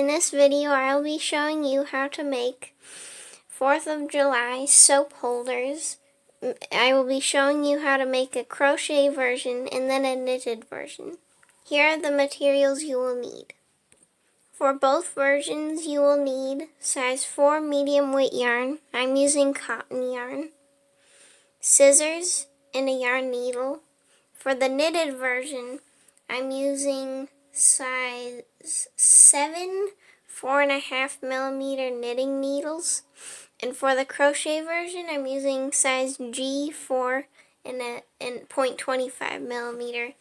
In this video, I'll be showing you how to make 4th of July soap holders. I will be showing you how to make a crochet version and then a knitted version. Here are the materials you will need. For both versions, you will need size 4 medium weight yarn. I'm using cotton yarn, scissors, and a yarn needle. For the knitted version, I'm using size 7 4.5 millimeter knitting needles, and for the crochet version I'm using size G4 and 0.25 millimeter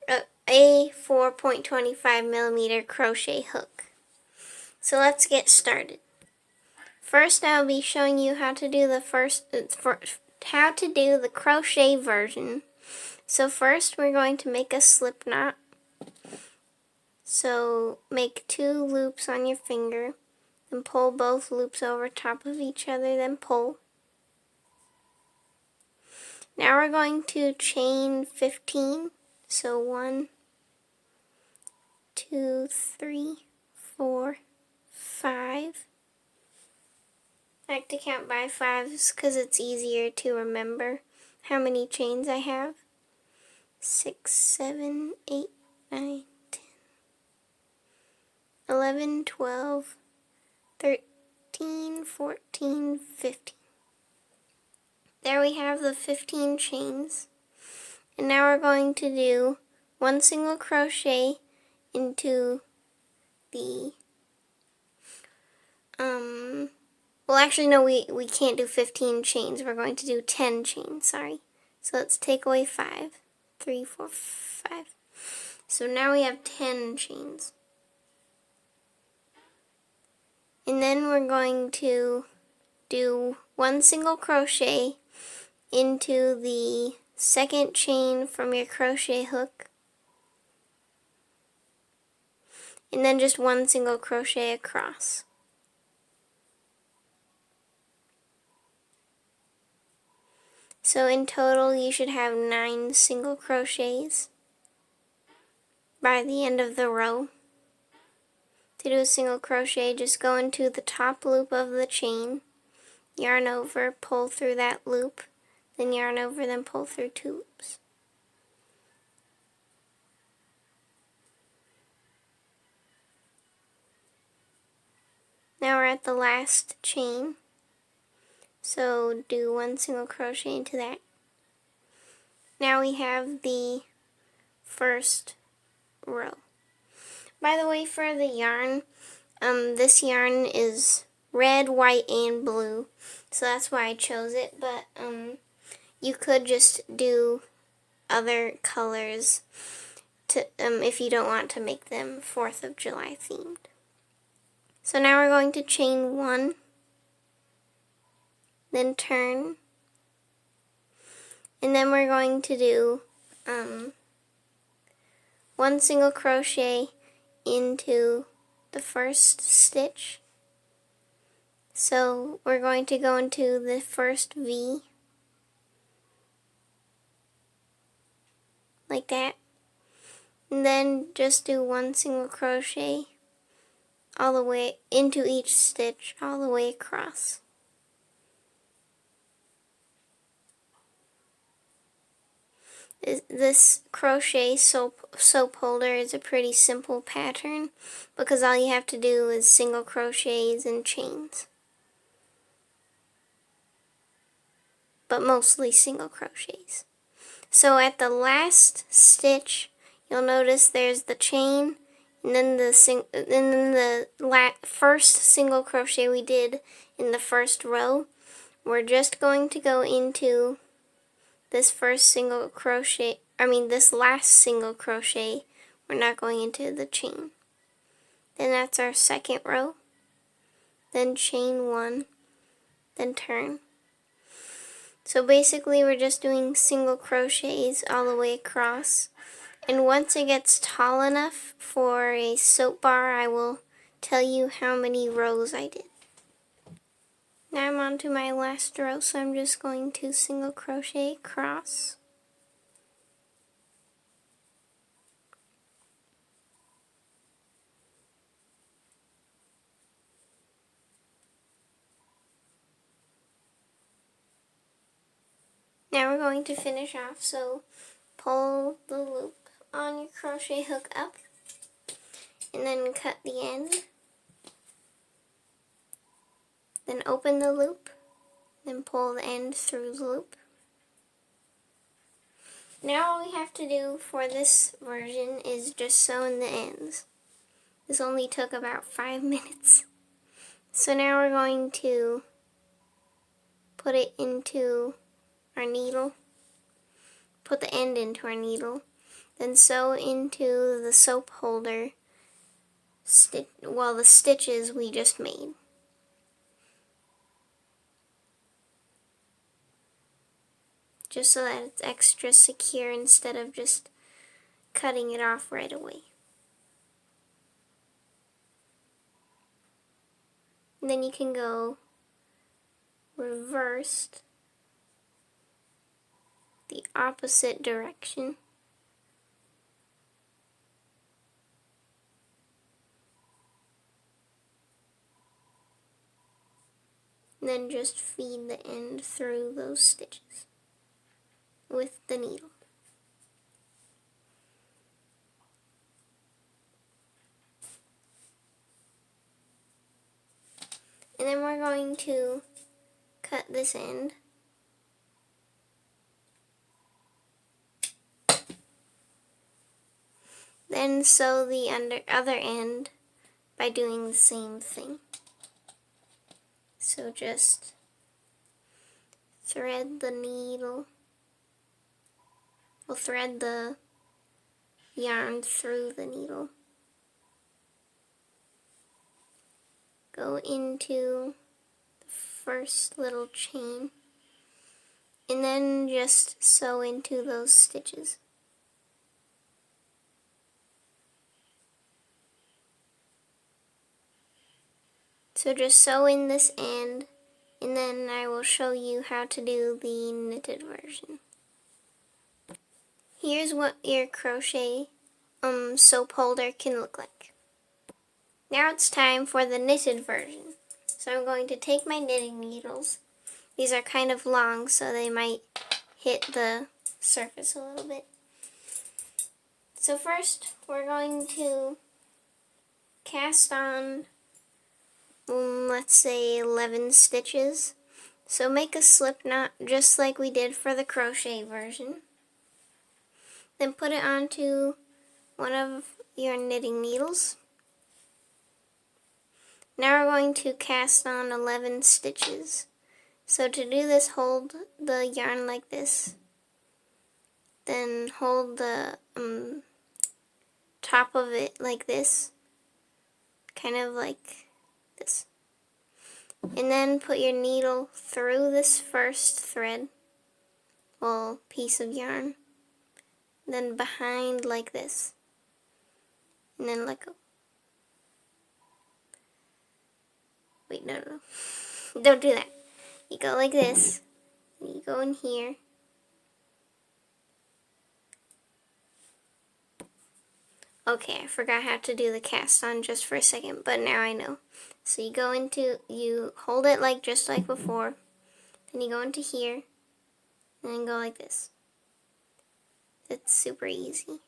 a 4.25 millimeter crochet hook. So let's get started. First, I'll be showing you how to do the crochet version. So first we're going to make a slip knot. So make 2 loops on your finger, then pull both loops over top of each other, then pull. Now we're going to chain 15. So 1, 2, 3, 4, 5. I like to count by 5s because it's easier to remember how many chains I have. 6, 7, 8, 9, 11, 12, 13, 14, 15. There we have the 15 chains. And now we're going to do 1 single crochet into the, well actually no, we can't do 15 chains. We're going to do 10 chains, sorry. So let's take away 5. 3, 4, 5. So now we have 10 chains. And then we're going to do 1 single crochet into the second chain from your crochet hook, and then just 1 single crochet across. So in total you should have 9 single crochets by the end of the row. To do a single crochet, just go into the top loop of the chain, yarn over, pull through that loop, then yarn over, then pull through 2 loops. Now we're at the last chain, so do 1 single crochet into that. Now we have the first row. By the way, for the yarn, this yarn is red, white, and blue, so that's why I chose it, but you could just do other colors to, if you don't want to make them 4th of July themed. So now we're going to chain 1, then turn, and then we're going to do 1 single crochet into the first stitch. So we're going to go into the first V, like that, and then just do 1 single crochet all the way into each stitch, all the way across. This crochet soap holder is a pretty simple pattern because all you have to do is single crochets and chains, but mostly single crochets. So at the last stitch, you'll notice there's the chain, and then the first single crochet we did in the first row. We're just going to go into this last single crochet. We're not going into the chain. Then that's our second row. Then chain 1, then turn. So basically we're just doing single crochets all the way across. And once it gets tall enough for a soap bar, I will tell you how many rows I did. Now I'm on to my last row, so I'm just going to single crochet across. Now we're going to finish off, so pull the loop on your crochet hook up and then cut the end. Then open the loop, then pull the end through the loop. Now all we have to do for this version is just sew in the ends. This only took about 5 minutes. So now we're going to put it into our needle, put the end into our needle, then sew into the soap holder, the stitches we just made. Just so that it's extra secure instead of just cutting it off right away. And then you can go reversed the opposite direction. And then just feed the end through those stitches with the needle. And then we're going to cut this end. Then sew the other end by doing the same thing. So just thread the needle, we'll thread the yarn through the needle. Go into the first little chain and then just sew into those stitches. So just sew in this end, and then I will show you how to do the knitted version. Here's what your crochet soap holder can look like. Now it's time for the knitted version. So I'm going to take my knitting needles. These are kind of long, so they might hit the surface a little bit. So first, we're going to cast on, let's say 11 stitches. So make a slip knot just like we did for the crochet version. Then put it onto one of your knitting needles. Now we're going to cast on 11 stitches. So to do this, hold the yarn like this. Then hold the top of it like this. Kind of like this. And then put your needle through this first thread, well, piece of yarn. Then behind like this. And then let go. Wait, no. Don't do that. You go like this. And you go in here. Okay, I forgot how to do the cast on just for a second, but now I know. So you hold it like just like before. Then you go into here. And then go like this. It's super easy.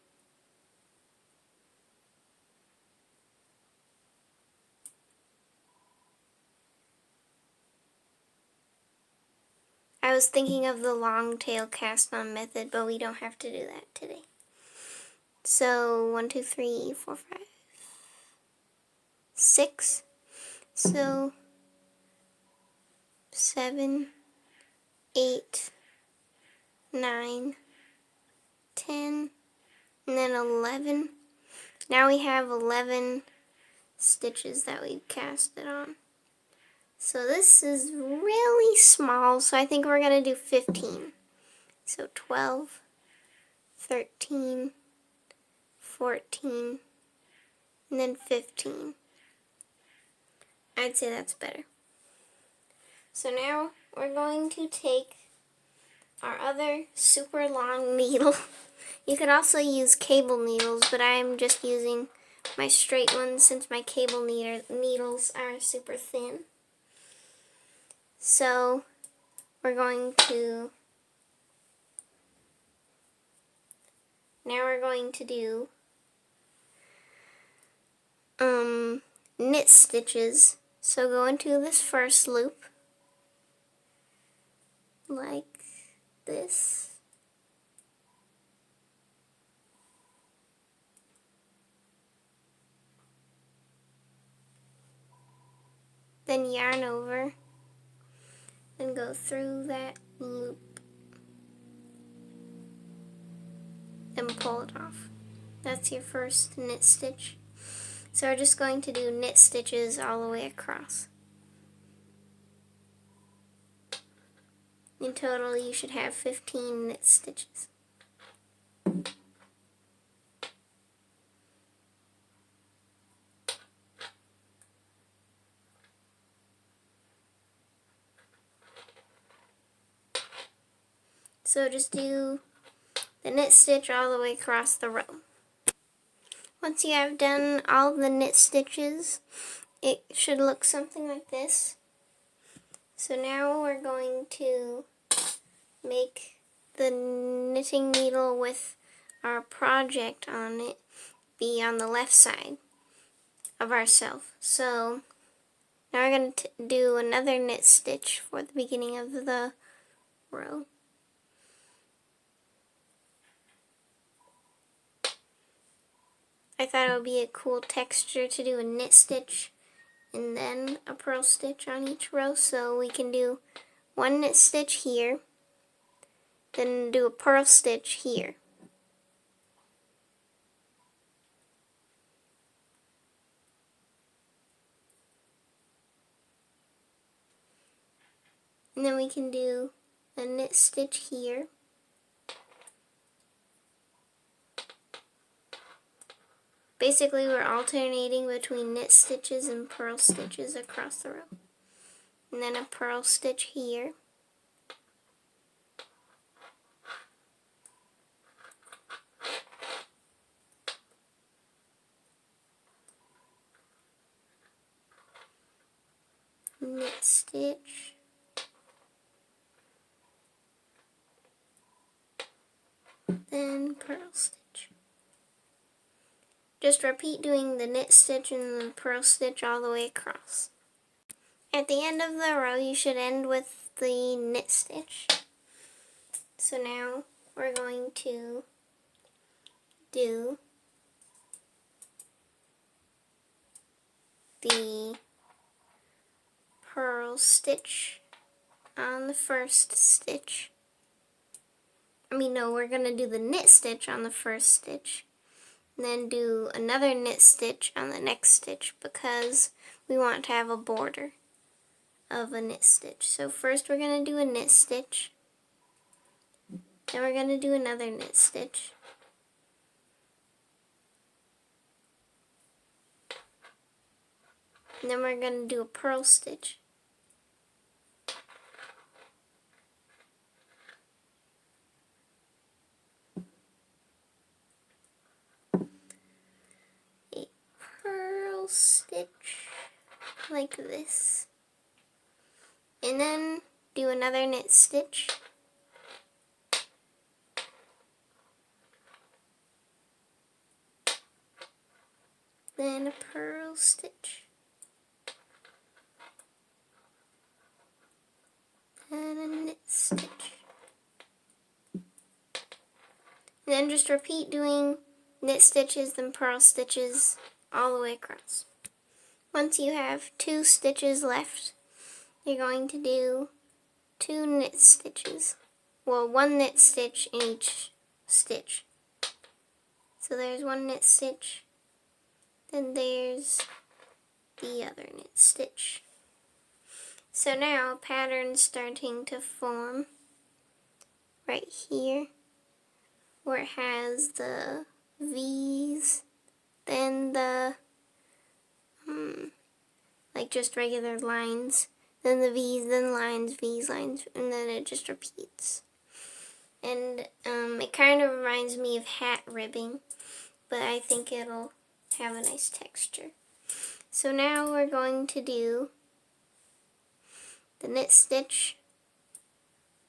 I was thinking of the long tail cast on method, but we don't have to do that today. So 1, 2, 3, 4, 5, 6. So 7, 8, 9, 10, and then 11. Now we have 11 stitches that we casted on. So this is really small, so I think we're going to do 15. So 12, 13, 14, and then 15. I'd say that's better. So now we're going to take our other super long needle. You could also use cable needles, but I'm just using my straight ones since my cable needles are super thin. So we're going to Now we're going to do knit stitches. So go into this first loop like this. Then yarn over and go through that loop and pull it off. That's your first knit stitch. So we're just going to do knit stitches all the way across. In total, you should have 15 knit stitches. So just do the knit stitch all the way across the row. Once you have done all the knit stitches, it should look something like this. So now we're going to make the knitting needle with our project on it be on the left side of ourself. So now we're going to do another knit stitch for the beginning of the row. I thought it would be a cool texture to do a knit stitch and then a purl stitch on each row, so we can do one knit stitch here, then do a purl stitch here. And then we can do a knit stitch here. Basically, we're alternating between knit stitches and purl stitches across the row. And then a purl stitch here. Knit stitch. Then purl stitch. Just repeat doing the knit stitch and the purl stitch all the way across. At the end of the row, you should end with the knit stitch. So now we're going to do the purl stitch on the first stitch. We're going to do the knit stitch on the first stitch. Then do another knit stitch on the next stitch because we want to have a border of a knit stitch. So first we're going to do a knit stitch, then we're going to do another knit stitch, and then we're going to do a purl stitch. Stitch like this, and then do another knit stitch, then a purl stitch, and a knit stitch, and then just repeat doing knit stitches then purl stitches all the way across. Once you have 2 stitches left, you're going to do 2 knit stitches. Well, 1 knit stitch in each stitch. So there's 1 knit stitch, then there's the other knit stitch. So now a pattern's starting to form right here, where it has the V's, then the like just regular lines, then the V's, then lines, V's, lines, and then it just repeats. And it kind of reminds me of hat ribbing, but I think it'll have a nice texture. So now we're going to do the knit stitch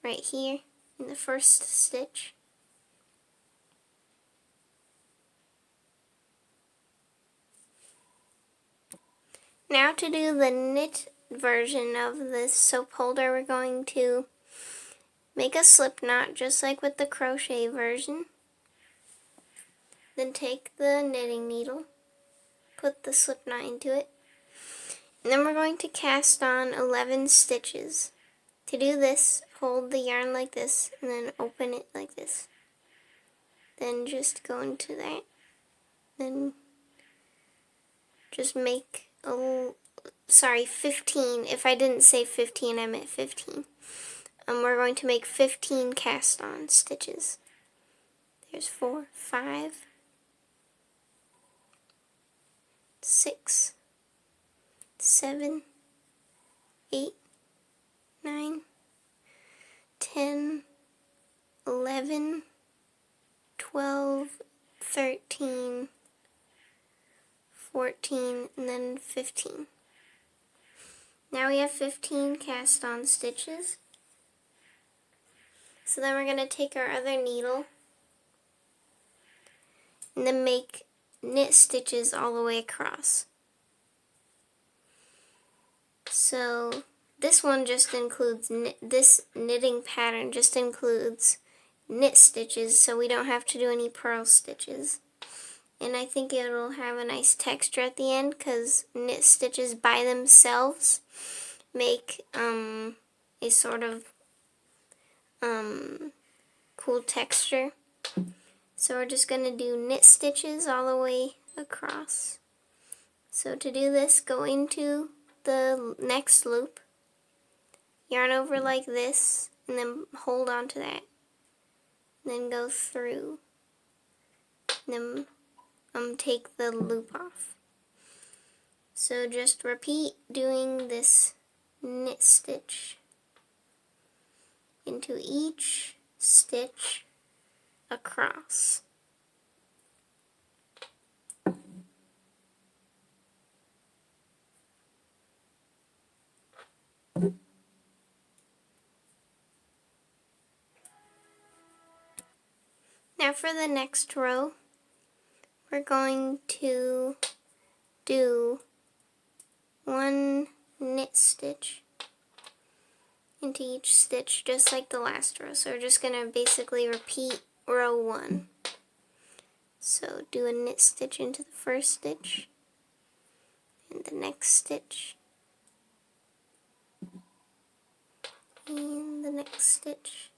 right here in the first stitch. Now to do the knit version of this soap holder, we're going to make a slip knot just like with the crochet version. Then take the knitting needle, put the slip knot into it, and then we're going to cast on 11 stitches. To do this, hold the yarn like this and then open it like this. Then just go into that. Then just make 15. If I didn't say 15, I meant 15. We're going to make 15 cast on stitches. There's 4, 5, 6, 7, 8, 9, 10, 11, 12, 13, 14, and then 15. Now we have 15 cast on stitches. So then we're going to take our other needle and then make knit stitches all the way across. So this one just includes, this knitting pattern just includes knit stitches, so we don't have to do any purl stitches. And I think it'll have a nice texture at the end because knit stitches by themselves make a sort of cool texture. So we're just going to do knit stitches all the way across. So to do this, go into the next loop, yarn over like this, and then hold on to that. Then go through. Then take the loop off. So just repeat doing this knit stitch into each stitch across. Now for the next row, we're going to do 1 knit stitch into each stitch just like the last row. So we're just going to basically repeat row 1. So do a knit stitch into the first stitch and the next stitch and the next stitch,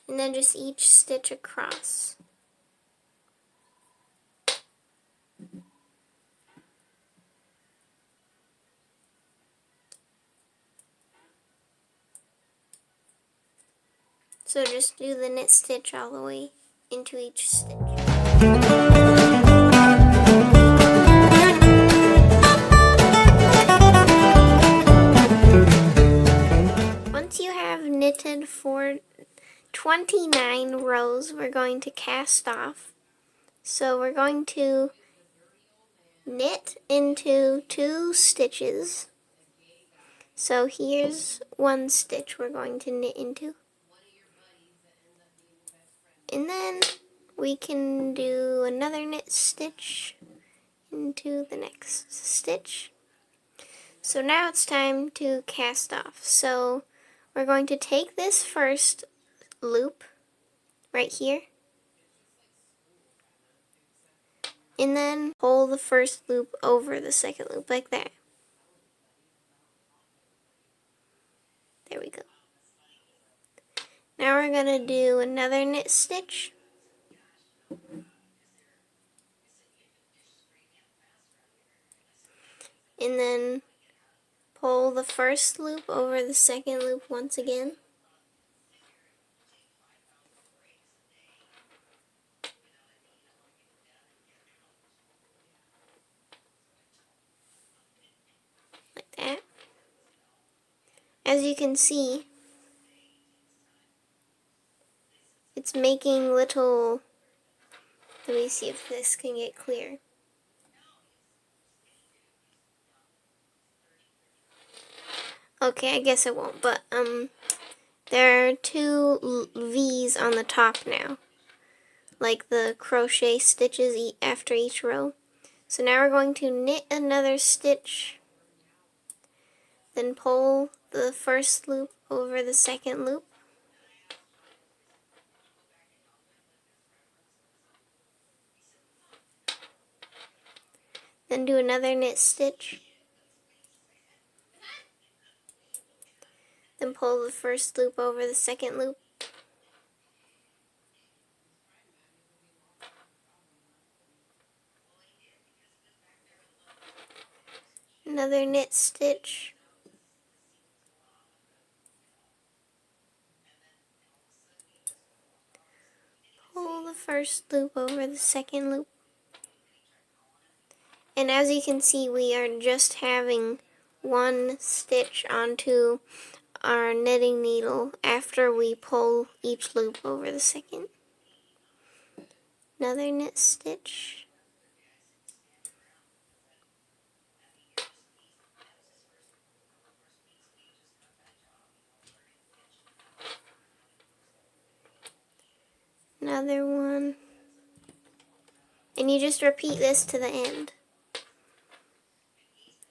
and then just each stitch across. So just do the knit stitch all the way into each stitch. Once you have knitted for 29 rows, we're going to cast off. So we're going to knit into 2 stitches. So here's 1 stitch we're going to knit into. And then we can do another knit stitch into the next stitch. So now it's time to cast off. So we're going to take this first loop right here and then pull the first loop over the second loop like that. There we go. Now we're going to do another knit stitch. And then pull the first loop over the second loop once again. Like that. As you can see, it's making little, let me see if this can get clear. Okay, I guess it won't, but there are 2 V's on the top now, like the crochet stitches after each row. So now we're going to knit another stitch, then pull the first loop over the second loop, then do another knit stitch, then pull the first loop over the second loop, another knit stitch, pull the first loop over the second loop. And as you can see, we are just having one stitch onto our knitting needle after we pull each loop over the second. Another knit stitch, another one, and you just repeat this to the end.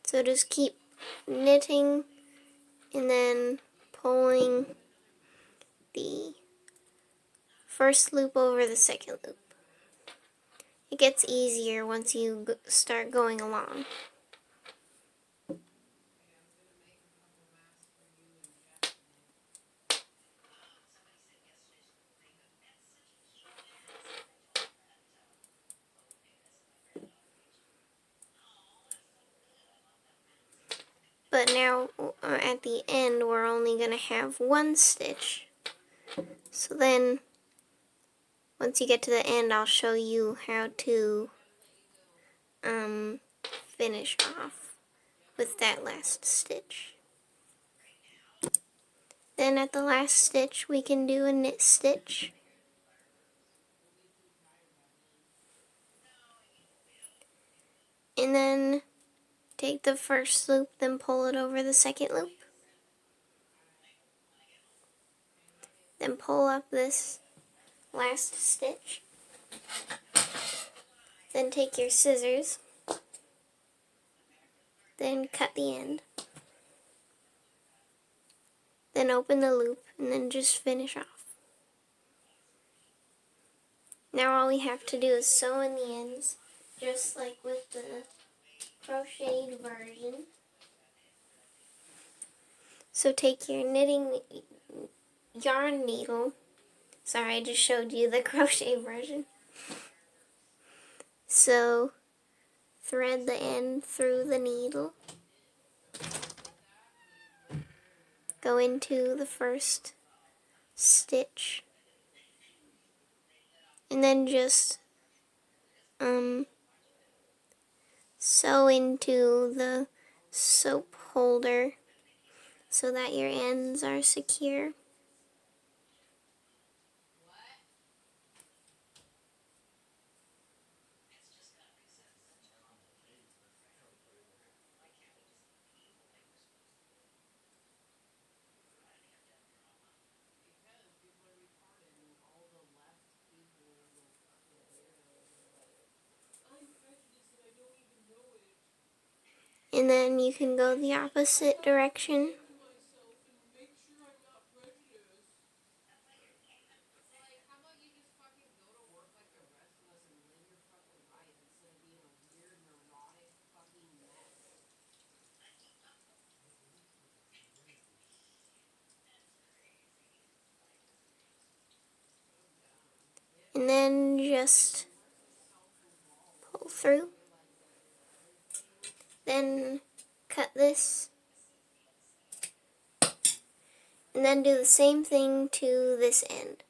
So just keep knitting and then pulling the first loop over the second loop. It gets easier once you start going along. But now at the end we're only going to have one stitch. So then once you get to the end, I'll show you how to finish off with that last stitch. Then at the last stitch we can do a knit stitch, and then take the first loop, then pull it over the second loop, then pull up this last stitch, then take your scissors, then cut the end, then open the loop, and then just finish off. Now all we have to do is sew in the ends, just like with the crocheted version. So take your knitting yarn needle. Sorry, I just showed you the crochet version. So thread the end through the needle. Go into the first stitch. And then just sew into the soap holder so that your ends are secure. And then you can go the opposite direction. And then just pull through. Then cut this. And then do the same thing to this end.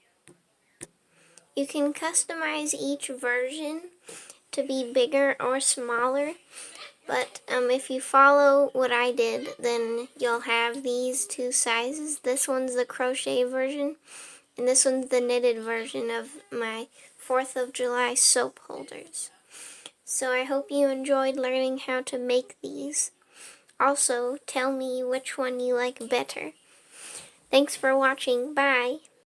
You can customize each version to be bigger or smaller, but if you follow what I did, then you'll have these two sizes. This one's the crochet version, and this one's the knitted version of my 4th of July soap holders. So I hope you enjoyed learning how to make these. Also, tell me which one you like better. Thanks for watching. Bye.